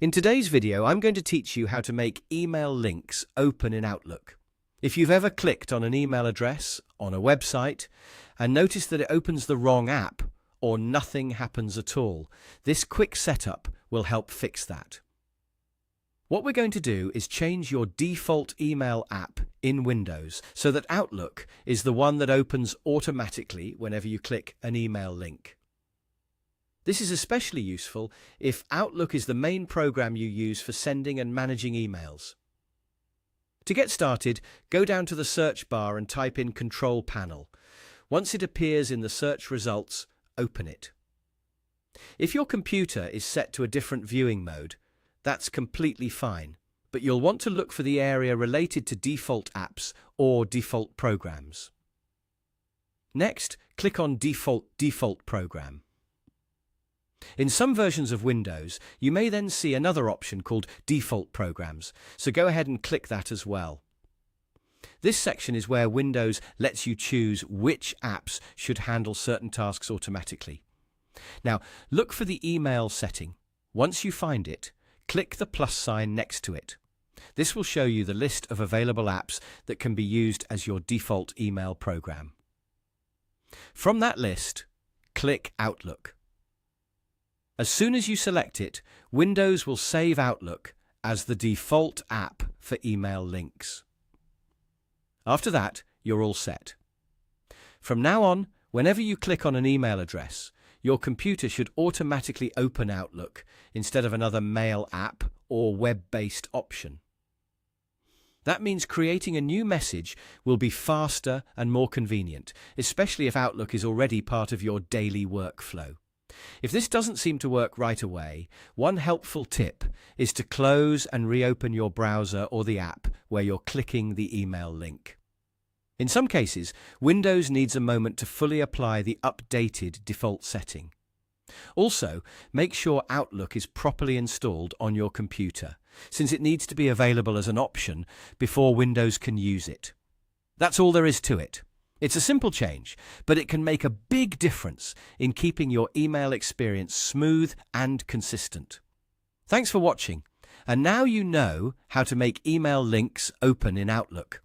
In today's video, I'm going to teach you how to make email links open in Outlook. If you've ever clicked on an email address on a website and noticed that it opens the wrong app or nothing happens at all, this quick setup will help fix that. What we're going to do is change your default email app in Windows so that Outlook is the one that opens automatically whenever you click an email link. This is especially useful if Outlook is the main program you use for sending and managing emails. To get started, go down to the search bar and type in Control Panel. Once it appears in the search results, open it. If your computer is set to a different viewing mode, that's completely fine, but you'll want to look for the area related to default apps or default programs. Next, click on Default Program. In some versions of Windows, you may then see another option called Default Programs, so go ahead and click that as well. This section is where Windows lets you choose which apps should handle certain tasks automatically. Now, look for the email setting. Once you find it, click the plus sign next to it. This will show you the list of available apps that can be used as your default email program. From that list, click Outlook. As soon as you select it, Windows will save Outlook as the default app for email links. After that, you're all set. From now on, whenever you click on an email address, your computer should automatically open Outlook instead of another mail app or web-based option. That means creating a new message will be faster and more convenient, especially if Outlook is already part of your daily workflow. If this doesn't seem to work right away, one helpful tip is to close and reopen your browser or the app where you're clicking the email link. In some cases, Windows needs a moment to fully apply the updated default setting. Also, make sure Outlook is properly installed on your computer, since it needs to be available as an option before Windows can use it. That's all there is to it. It's a simple change, but it can make a big difference in keeping your email experience smooth and consistent. Thanks for watching, and now you know how to make email links open in Outlook.